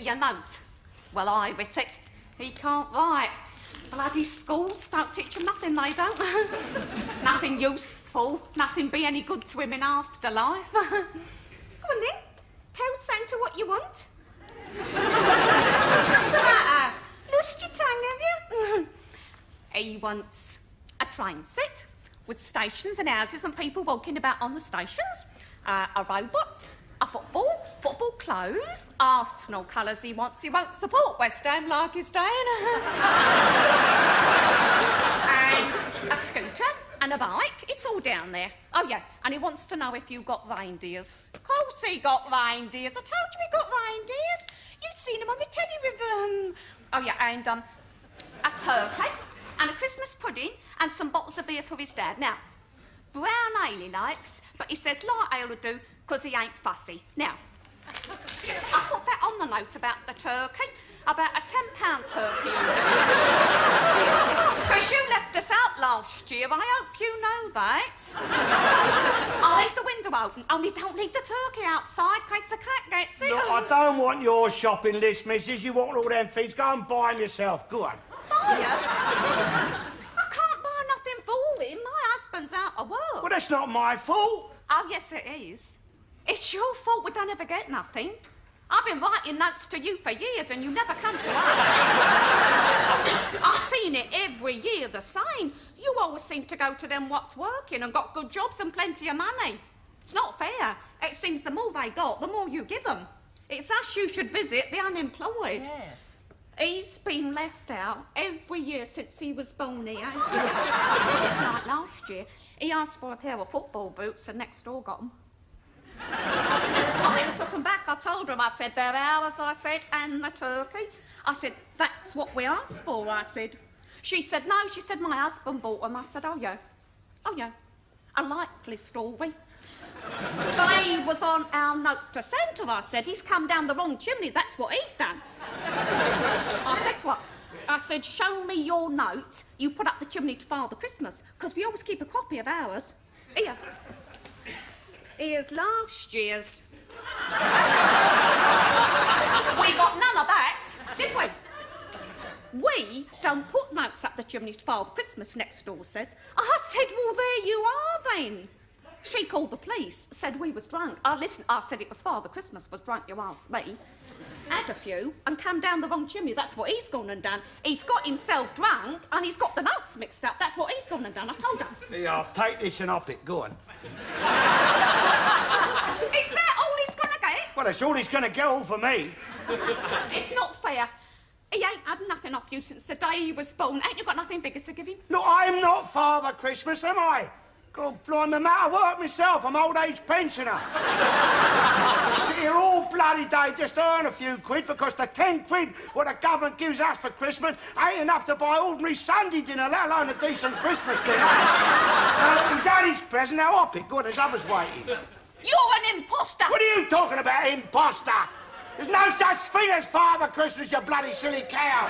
your note. Well, I writ it. He can't write. Bloody schools don't teach him nothing, they don't. Nothing useful, nothing be any good to him in afterlife. Go on then, tell Santa what you want. What's the matter? Lost your tongue, have you? He wants a train set with stations and houses and people walking about on the stations, a robot, a football clothes, Arsenal colours he wants. He won't support West Ham like he's saying. And a scooter and a bike. It's all down there. Oh, yeah, and he wants to know if you got reindeers. Of course he got reindeers. I told you he got reindeers. You've seen him on the telly with oh, yeah, and a turkey and a Christmas pudding and some bottles of beer for his dad. Now, brown ale he likes, but he says light ale will do because he ain't fussy. Now, I put that on the note about the turkey, about a £10 turkey. Because you left us out last year, I hope you know that. I'll leave the window open, only don't leave the turkey outside in case the cat gets it. Look, I don't want your shopping list, missus. You want all them things, go and buy them yourself. Go on. Buy them? I can't buy nothing for him. My husband's out of work. Well, that's not my fault. Oh, yes, it is. It's your fault we don't ever get nothing. I've been writing notes to you for years and you never come to us. I've seen it every year the same. You always seem to go to them what's working and got good jobs and plenty of money. It's not fair. It seems the more they got, the more you give them. It's us you should visit, the unemployed. Yeah. He's been left out every year since he was born here. Just like last year, he asked for a pair of football boots and next door got them. I took them back. I told him, I said, they're ours, I said, and the turkey. I said, that's what we asked for, I said. She said, no, she said, my husband bought them. I said, oh, yeah. Oh, yeah. A likely story. They was on our note to Santa, I said. He's come down the wrong chimney, that's what he's done. I said to her, I said, show me your note you put up the chimney to Father Christmas, because we always keep a copy of ours. Here. Here's last year's. We got none of that, did we? We don't put notes up the chimney to Father Christmas, next door says. I said, well, there you are then. She called the police, said we was drunk. Listen, I said it was Father Christmas was drunk, you asked me. Had a few and come down the wrong chimney. That's what he's gone and done. He's got himself drunk and he's got the notes mixed up. That's what he's gone and done, I told him. Yeah, I'll take this and up it. Go on. Is that all he's gonna get? Well, that's all he's gonna get, all for me. It's not fair. He ain't had nothing off you since the day he was born. Ain't you got nothing bigger to give him? Look, I'm not Father Christmas, am I? God, blimey, I'm out of work myself. I'm old age pensioner. I sit here all bloody day just to earn a few quid because the 10 quid what the government gives us for Christmas ain't enough to buy ordinary Sunday dinner, let alone a decent Christmas dinner. He's had his present, now up it. Good, there's others waiting. You're an imposter! What are you talking about, imposter? There's no such thing as Father Christmas, you bloody silly cow.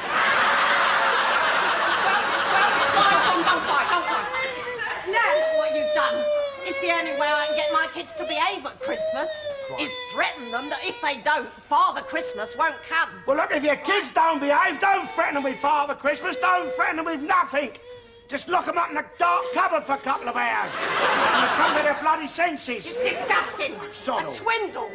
Well, Tom, don't fight. Now, what you've done is the only way I can get my kids to behave at Christmas is threaten them that if they don't, Father Christmas won't come. Well, look, if your kids don't behave, don't threaten them with Father Christmas, don't threaten them with nothing. Just lock them up in a dark cupboard for a couple of hours. And they'll come to their bloody senses. It's disgusting. Soddle. A swindle.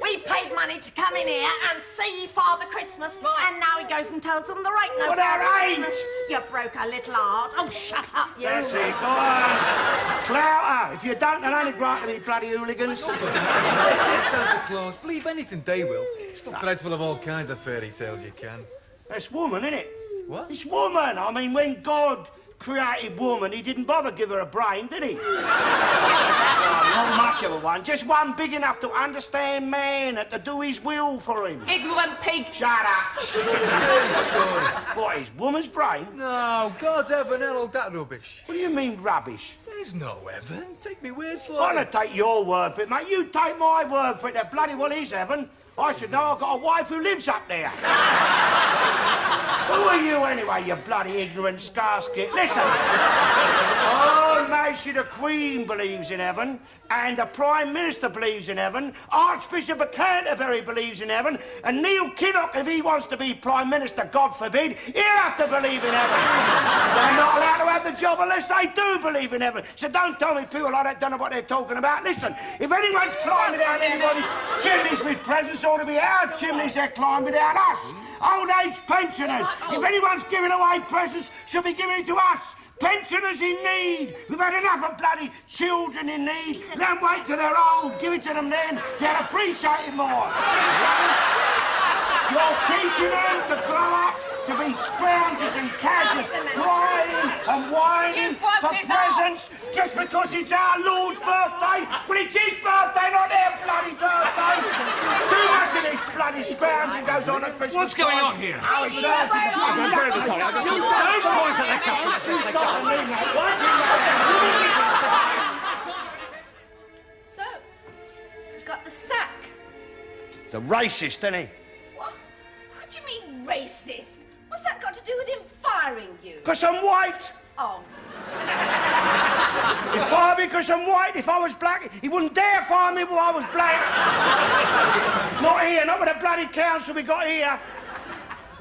We paid money to come in here and see Father Christmas, and now he goes and tells them there ain't no Father Christmas. You broke a little heart. Oh, shut up, you. That's it, go on. Clout her. If you don't, they'll only grow up to be bloody hooligans. Santa Claus, believe anything they will. Stuff that's full of all kinds of fairy tales you can. That's woman, isn't it? What? It's woman. I mean, when God created woman, he didn't bother give her a brain, did he? Not much of a one. Just one big enough to understand man and to do his will for him. Ignorant pig. Shut up. Fairy story. What, his woman's brain? No, God's heaven, all that rubbish. What do you mean, rubbish? There's no heaven. Take me word for I'm it. gonna take your word for it, mate. You take my word for it. There bloody well is heaven. I should know I've got a wife who lives up there. Who are you anyway, you bloody ignorant scarskit? Listen. Her Majesty the Queen believes in heaven, and the Prime Minister believes in heaven, Archbishop of Canterbury believes in heaven, and Neil Kinnock, if he wants to be Prime Minister, God forbid, he'll have to believe in heaven. They're not allowed to have the job unless they do believe in heaven. So don't tell me people like that don't know what they're talking about. Listen, if anyone's climbing down anybody's chimneys with presents, ought to be our chimneys they're climbing down us. Old age pensioners. If anyone's giving away presents, should be giving it to us. Pensioners in need. We've had enough of bloody children in need. Let them wait till they're old. Give it to them then. They'll appreciate it more. You're teaching them to grow up to be scroungers and cadgers, crying and whining for presents just because it's our Lord's birthday. Well, it's his birthday, not their bloody birthday. Too much of this bloody scrounging goes on at Christmas. What's going on here? I'm terribly sorry. So, you've got the sack. He's a racist, isn't he? What do you mean, racist? What's that got to do with him firing you? Because I'm white. Oh. He fired me because I'm white. If I was black, he wouldn't dare fire me if I was black. Not here, not with the bloody council we got here.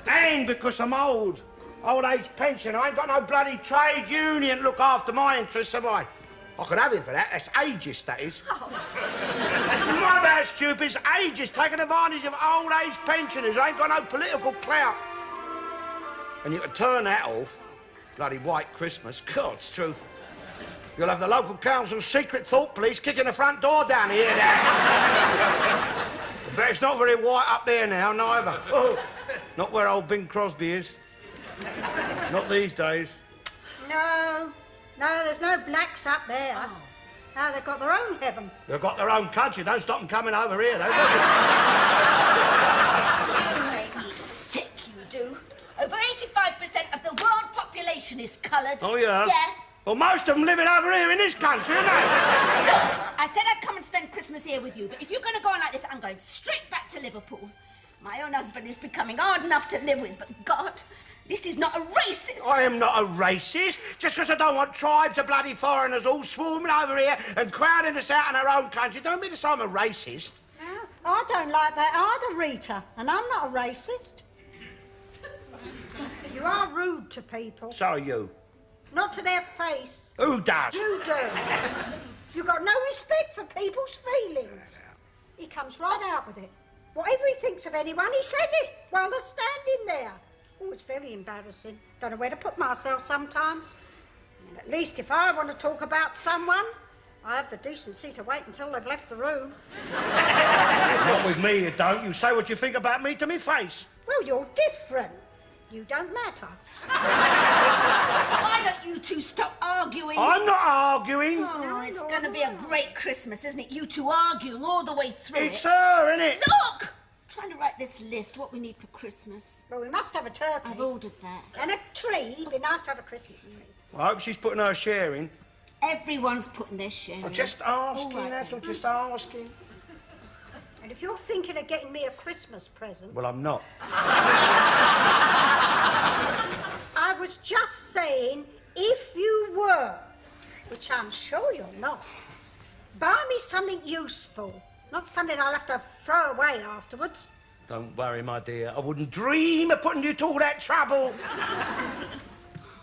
And because I'm old. Old age pension. I ain't got no bloody trade union to look after my interests, have I? I could have him for that. That's ageist, that is. Oh. What about stupid? It's ageist taking advantage of old age pensioners who ain't got no political clout. And you can turn that off. Bloody white Christmas. God's truth. You'll have the local council's secret thought police kicking the front door down here now. But it's not very white up there now, neither. Oh, not where old Bing Crosby is. Not these days. No, there's no blacks up there. Oh. No, they've got their own heaven. They've got their own country. Don't stop them coming over here, though. You make me sick, you do. Over 85% of the world population is coloured. Oh, yeah? Yeah. Well, most of them living over here in this country, aren't they? Look, I said I'd come and spend Christmas here with you, but if you're going to go on like this, I'm going straight back to Liverpool. My own husband is becoming hard enough to live with, but God, this is not a racist. I am not a racist. Just because I don't want tribes of bloody foreigners all swarming over here and crowding us out in our own country, don't mean to say I'm a racist. No, I don't like that either, Rita, and I'm not a racist. You are rude to people. So are you. Not to their face. Who does? You do. You've got no respect for people's feelings. He comes right out with it. Whatever he thinks of anyone, he says it while they're standing there. Oh, it's very embarrassing. Don't know where to put myself sometimes. And at least if I want to talk about someone, I have the decency to wait until they've left the room. Not with me, you don't. You say what you think about me to me face. Well, you're different. You don't matter. Why don't you two stop arguing? I'm not arguing. Oh, it's going to be a great Christmas, isn't it? You two arguing all the way through It's her, isn't it? Look! Trying to write this list, what we need for Christmas. Well, we must have a turkey. I've ordered that. And a tree. It'd be nice to have a Christmas tree. I hope she's putting her share in. Everyone's putting their share I'm in. just asking, All right, that's all, then. just asking. And if you're thinking of getting me a Christmas present... Well, I'm not. I was just saying, if you were, which I'm sure you're not, buy me something useful, not something I'll have to throw away afterwards. Don't worry, my dear. I wouldn't dream of putting you to all that trouble.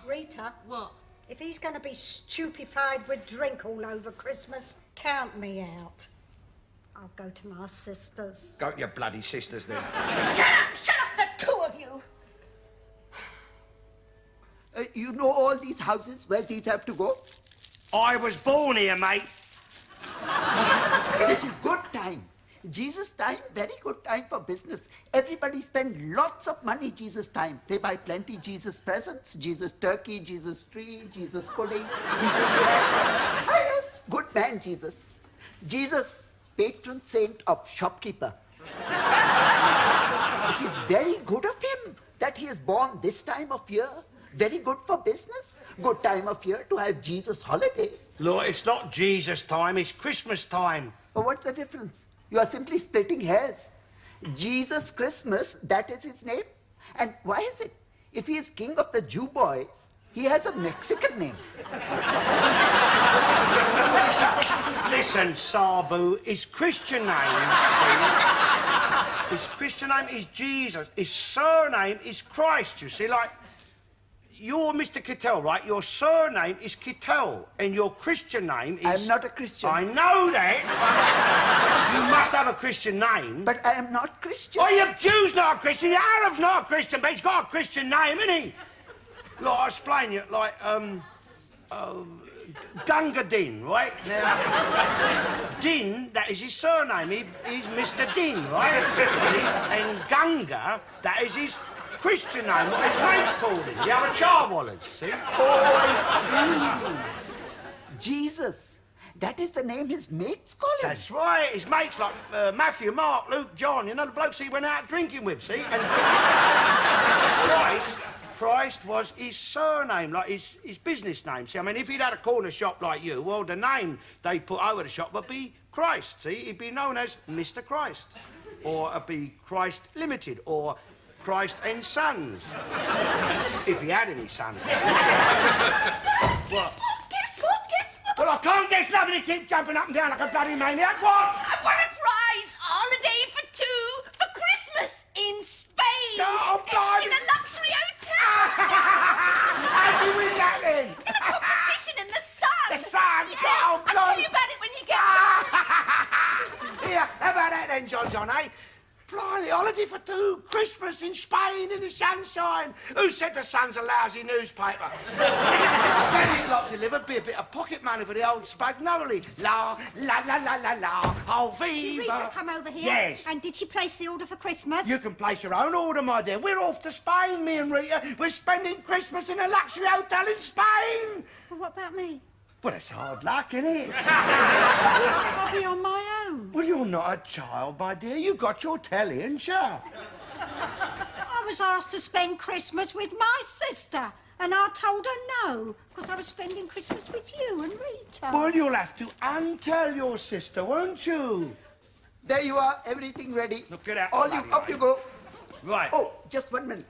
Rita. What? If he's going to be stupefied with drink all over Christmas, count me out. I'll go to my sister's. Go to your bloody sisters then. Shut up, the two of you! You know all these houses where these have to go? I was born here, mate. This is good time. Jesus' time, very good time for business. Everybody spend lots of money Jesus' time. They buy plenty Jesus presents, Jesus turkey, Jesus tree, Jesus pudding, Jesus bread. Ah, yes, good man, Jesus. Jesus, patron saint of shopkeeper. It is very good of him that he is born this time of year. Very good for business. Good time of year to have Jesus holidays. Look, it's not Jesus time, it's Christmas time. But what's the difference? You are simply splitting hairs. Jesus Christmas, that is his name. And why is it? If he is king of the Jew boys, he has a Mexican name. Listen, Sabu, his Christian name, his Christian name is Jesus. His surname is Christ, you see, like, you're Mr. Kittel, right? Your surname is Kittel, and your Christian name is... I'm not a Christian. I know that. You must have a Christian name. But I am not Christian. Oh, your Jew's not a Christian, your Arab's not a Christian, but he's got a Christian name, isn't he? Like, I'll explain you, like, Gunga Din, right? Now, Din, that is his surname. He's Mr. Din, right? And Gunga, that is his Christian name, what his mate's called him. The other Charwallers, see? Oh, I see. Jesus. That is the name his mates call him. That's right. His mates like Matthew, Mark, Luke, John, you know, the blokes he went out drinking with, see? And Christ was his surname, like his business name. See, I mean, if he'd had a corner shop like you, well, the name they put over the shop would be Christ, see? He'd be known as Mr. Christ. Or it'd be Christ Limited, or Christ and Sons. If he had any sons. Guess what? Well, I can't guess nothing. Keep jumping up and down like a bloody maniac. What? I've won a prize. Holiday for two for Christmas in Spain. Oh, blimey. In a luxury hotel. How'd you win that then? In a competition in the sun. The sun? Yeah. Oh, I'll tell you about it when you get back. Here, how about that then, John, eh? Flying holiday for two, Christmas in Spain in the sunshine. Who said the Sun's a lousy newspaper? Then this lot delivered be a bit of pocket money for the old Spagnoli. La, la, la, la, la, la, oh, viva. Did Rita come over here? Yes. And did she place the order for Christmas? You can place your own order, my dear. We're off to Spain, me and Rita. We're spending Christmas in a luxury hotel in Spain. Well, what about me? Well, it's hard luck, isn't it? I'll be on my own. Well, you're not a child, my dear. You've got your telly, ain't you? I was asked to spend Christmas with my sister, and I told her no, because I was spending Christmas with you and Rita. Well, you'll have to untell your sister, won't you? There you are, everything ready. Look at that. All you, up you go. Right. Oh, just 1 minute.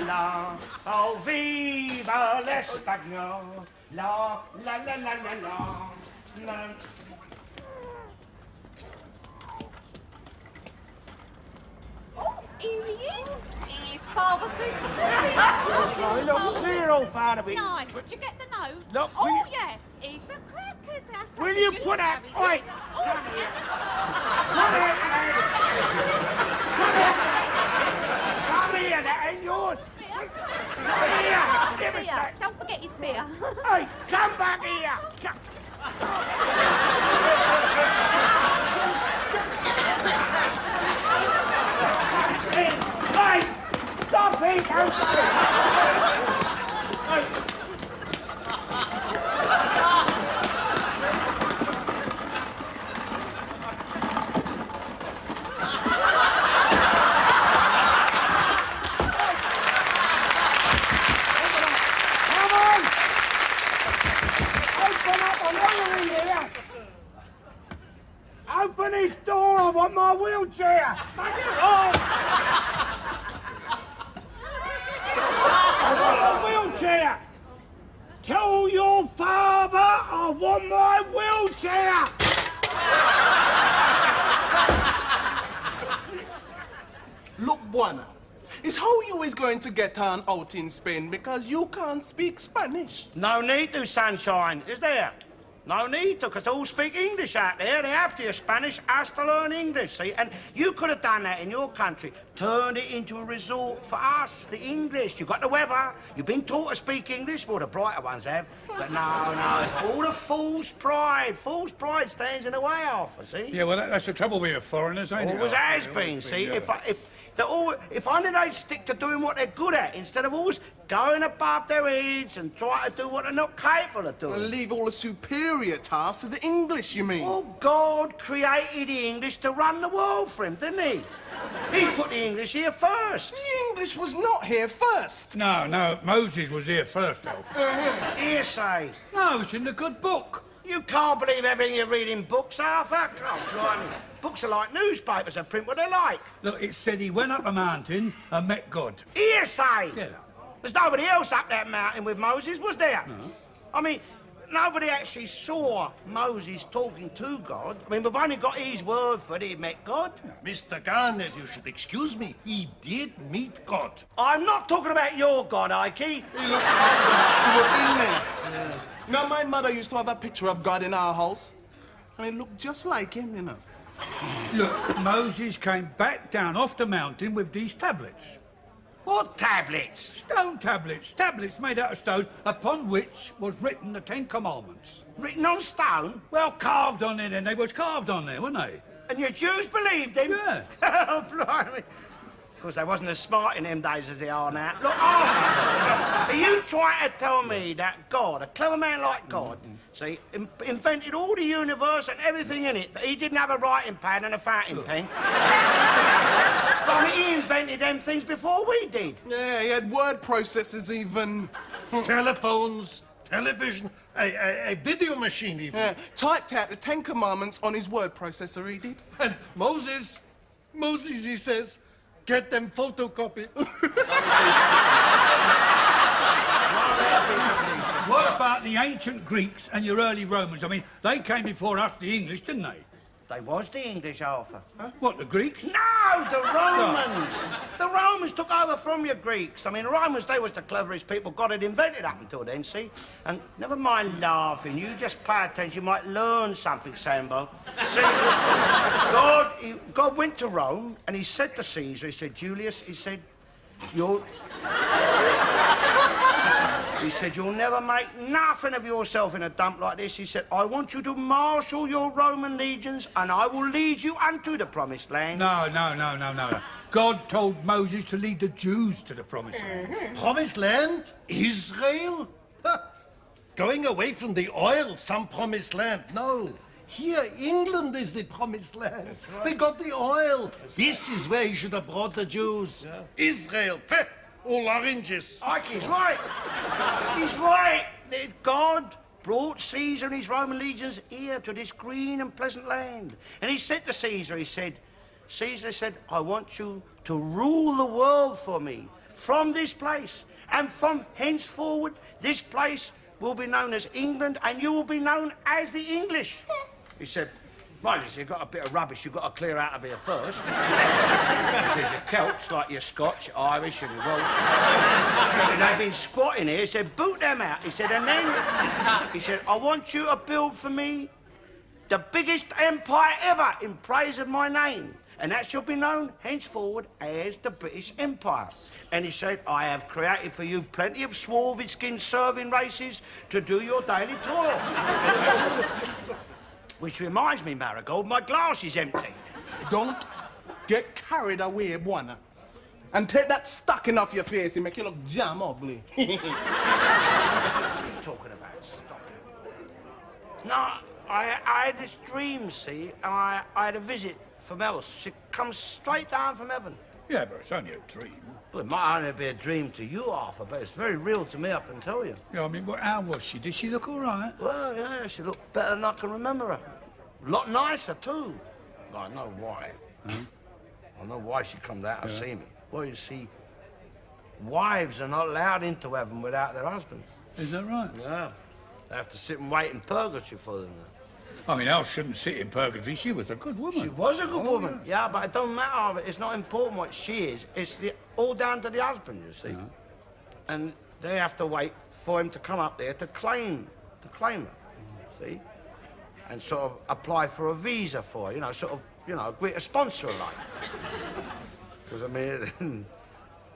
La, oh, viva l'Espagnol. La, la, la, la, la, la. Oh, here he is. He's Father Christmas. Oh, look, clear old Father. No, did you get the note? Look, oh, will you- yeah. He's the crackers. Will you put that... Oi! Come here. Come here, lad. Come here, that ain't yours. Come here. Give us that. Don't forget your spear. Hey, come back here. Come. Hey, stop it. Open this door, I want my wheelchair. Oh. I want my wheelchair. Tell your father I want my wheelchair. Look, Buana, is how you is going to get on out in Spain because you can't speak Spanish. No need to, sunshine, is there? No need to, because they all speak English out there. They have to. Your Spanish has to learn English, see? And you could have done that in your country. Turned it into a resort for us, the English. You've got the weather. You've been taught to speak English. Well, the brighter ones have. But no. All the fool's pride. Fool's pride stands in the way of, see? Yeah, well, that's the trouble with you foreigners, ain't it? Always has Oh, been, see? yeah. If If only they'd stick to doing what they're good at, instead of always going above their heads and trying to do what they're not capable of doing. And leave all the superior tasks to the English, you mean? Well, God created the English to run the world for him, didn't he? He put the English here first. The English was not here first. No, Moses was here first, Alf. Hearsay. No, it's in the good book. You can't believe everything you read in books, Arthur. Oh, blimey. Books are like newspapers, they print what they like. Look, it said he went up a mountain and met God. Hearsay! Yeah. There's nobody else up that mountain with Moses, was there? No. I mean, nobody actually saw Moses talking to God. I mean, we've only got his word for it, he met God. Mr. Garnett, you should excuse me. He did meet God. I'm not talking about your God, Ikey. He looks old enough to have been there. Yeah. Now, my mother used to have a picture of God in our house, and it looked just like him, you know. Look, Moses came back down off the mountain with these tablets. What tablets? Stone tablets. Tablets made out of stone, upon which was written the Ten Commandments. Written on stone? Well, carved on it, and they was carved on there, weren't they? And your Jews believed him? Yeah. Oh, blimey. Of course, they wasn't as smart in them days as they are now. Look, Arthur, are you trying to tell me that God, a clever man like God, see, invented all the universe and everything in it, that he didn't have a writing pad and a fountain pen? I mean, he invented them things before we did. Yeah, he had word processors even. Telephones, television, a video machine even. Yeah, typed out the Ten Commandments on his word processor, he did. And Moses, he says, get them photocopied. What about the ancient Greeks and your early Romans? I mean, they came before us, the English, didn't they? They was the English, Arthur. Huh? What, the Greeks? No, the Romans. The Romans took over from your Greeks. I mean, the Romans, they was the cleverest people God had invented up until then, see? And never mind laughing, you just pay attention, you might learn something, Sambo. See, God went to Rome, and he said to Caesar, he said, Julius, he said, you'll never make nothing of yourself in a dump like this. He said, I want you to marshal your Roman legions and I will lead you unto the promised land. No. God told Moses to lead the Jews to the promised land. Promised land? Israel? Going away from the oil, some promised land. No. Here, England is the promised land. Right. We got the oil. This is where he should have brought the Jews. Yeah. Israel. All oranges. Ike, he's right. He's right. God brought Caesar and his Roman legions here to this green and pleasant land. And he said to Caesar, Caesar said, I want you to rule the world for me from this place. And from henceforward, this place will be known as England and you will be known as the English. He said, Moses, you've got a bit of rubbish you've got to clear out of here first. He said, your Celts, like your Scotch, your Irish, and your Welsh. He said, they've been squatting here. He said, boot them out. He said, and then, he said, I want you to build for me the biggest empire ever in praise of my name. And that shall be known henceforward as the British Empire. And he said, I have created for you plenty of swarthy-skinned serving races to do your daily toil. Which reminds me, Marigold, my glass is empty. Don't get carried away, Bwana. And take that stocking off your face and make you look jam ugly. What are you talking about, stocking? No, I had this dream, see, and I had a visit from else. She comes straight down from heaven. Yeah, but it's only a dream. Well, it might only be a dream to you, Arthur, but it's very real to me, I can tell you. Yeah, I mean, how was she? Did she look all right? Well, yeah, she looked better than I can remember her. A lot nicer, too. I know why. Huh? I know why she come down to see me. Well, you see, wives are not allowed into heaven without their husbands. Is that right? Yeah. They have to sit and wait in purgatory for them. I mean, Elle shouldn't sit in purgatory. She was a good woman. She was a good woman. Yeah, but it don't matter. It's not important what she is. It's all down to the husband, you see. And they have to wait for him to come up there to claim her, see? And sort of apply for a visa for her, you know, sort of, you know, agree to sponsor her, like. Because, I mean,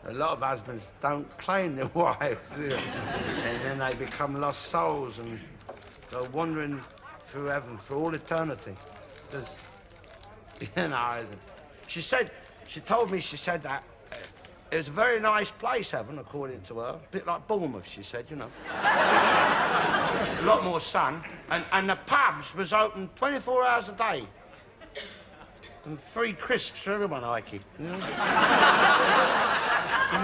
a lot of husbands don't claim their wives, do they? And then they become lost souls and go wandering through heaven for all eternity. You know, she said She told me, she said that it was a very nice place, heaven, according to her. A bit like Bournemouth, she said, you know. A lot more sun. And the pubs was open 24 hours a day. And free crisps for everyone, Ikey. You know?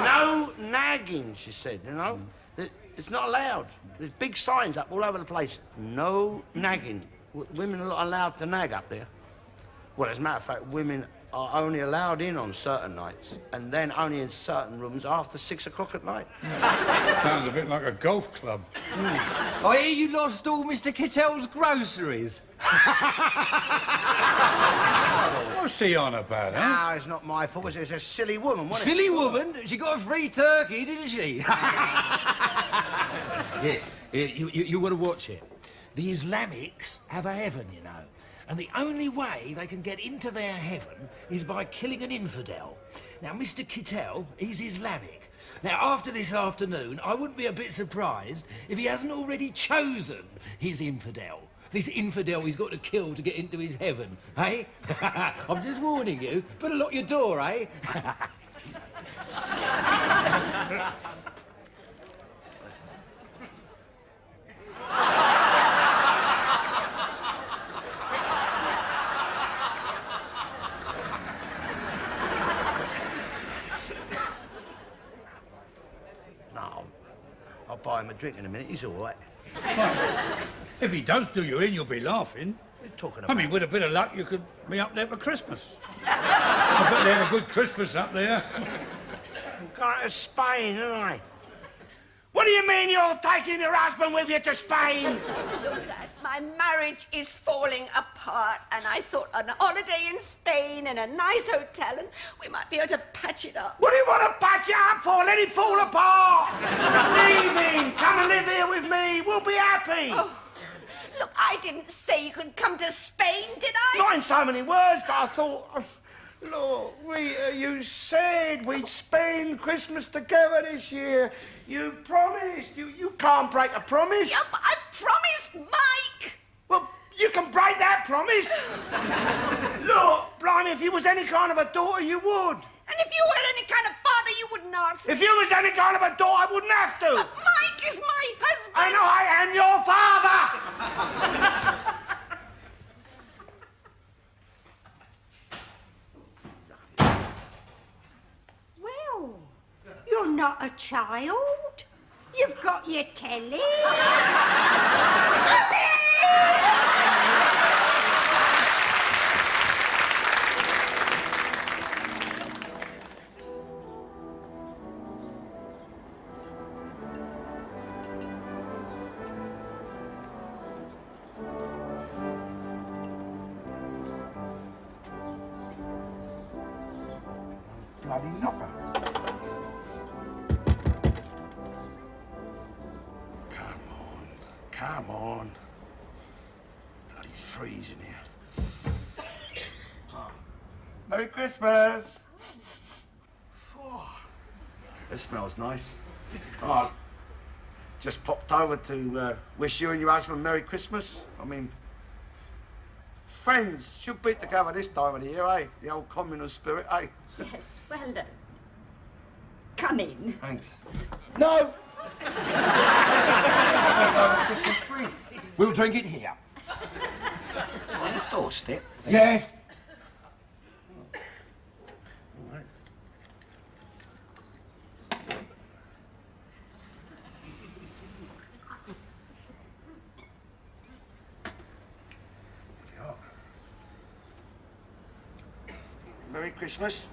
No nagging, she said, you know. It's not allowed. There's big signs up all over the place. No nagging. Women are not allowed to nag up there. Well, as a matter of fact, women are only allowed in on certain nights, and then only in certain rooms after 6 o'clock at night. Sounds a bit like a golf club. I hear you lost all Mr. Kittell's groceries. What's he on about, huh? No, it's not my fault. It's a silly woman, wasn't it? Silly woman? She got a free turkey, didn't she? You want to watch it. The Islamics have a heaven, you know. And the only way they can get into their heaven is by killing an infidel. Now, Mr. Kittell, he's Islamic. Now, after this afternoon, I wouldn't be a bit surprised if he hasn't already chosen his infidel. This infidel he's got to kill to get into his heaven, eh? I'm just warning you. Better lock your door, eh? I'll buy him a drink in a minute. He's all right. If he does do you in, you'll be laughing. What are you talking about? I mean, with a bit of luck, you could be up there for Christmas. I bet they have a good Christmas up there. I'm going to Spain, aren't I? What do you mean you're taking your husband with you to Spain? Look, Dad, my marriage is falling apart, and I thought on a holiday in Spain in a nice hotel, and we might be able to patch it up. What do you want to patch it up for? Let it fall apart. Leave him. Come and live here with me. We'll be happy. Oh, look, I didn't say you could come to Spain, did I? Not in so many words, but I thought... Look, Rita, you said we'd spend Christmas together this year. You promised. You can't break a promise. Yeah, but I promised Mike. Well, you can break that promise. Look, blimey, if you was any kind of a daughter, you would. And if you were any kind of father, you wouldn't ask. If you was any kind of a daughter, I wouldn't have to. But Mike is my husband. And I am your father. You're not a child. You've got your telly. Bloody knocker. Come on. Bloody freezing here. Merry Christmas. Oh, this smells nice. Oh, just popped over to wish you and your husband Merry Christmas. I mean, friends should be together this time of the year, eh? The old communal spirit, eh? Yes, well done. Come in. Thanks. No! Christmas tree. We'll drink it here. On the doorstep? Yes. All right. Merry Christmas.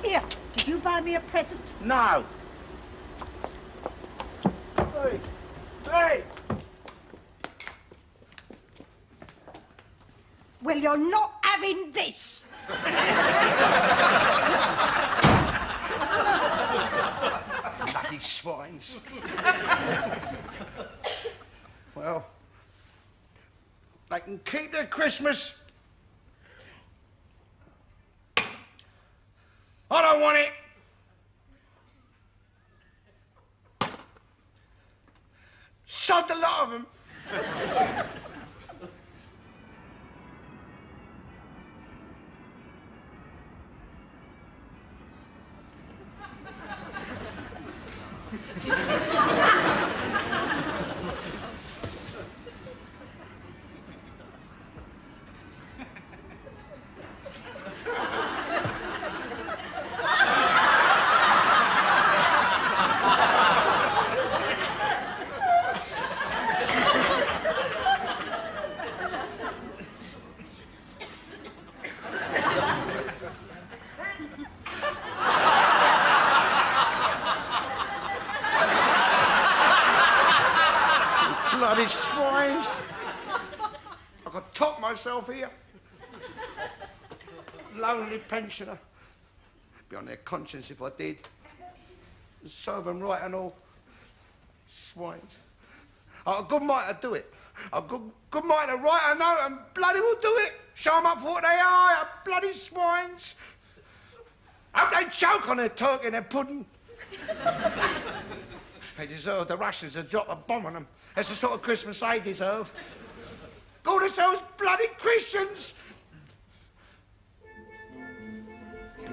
Here, did you buy me a present? No. Hey! Well, you're not having having this. Bloody swines. Well, they can keep their Christmas. I don't want it. Sod the lot of them. Bloody swines. I could top myself here. Lonely pensioner. Be on their conscience if I did. Serve them right and all. Swines. I've a good mind to do it. I've got good mind to write a note and bloody will do it. Show them up for what they are, bloody swines. Hope they choke on their turkey and their pudding. They deserve the Russians to drop a bomb on them. That's the sort of Christmas they deserve. Call themselves bloody Christians.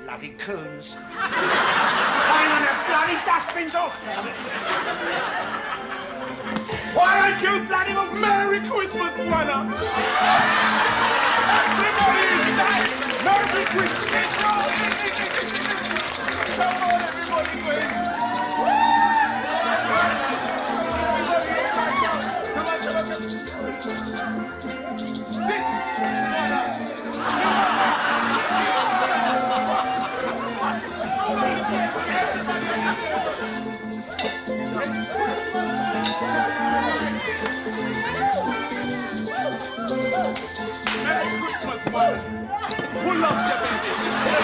Bloody coons. Playing on their bloody dustbins off. Why don't you bloody well Merry Christmas, brother? Everybody say Merry Christmas. Come on, everybody, please. Merry Christmas, man. Who loves your baby?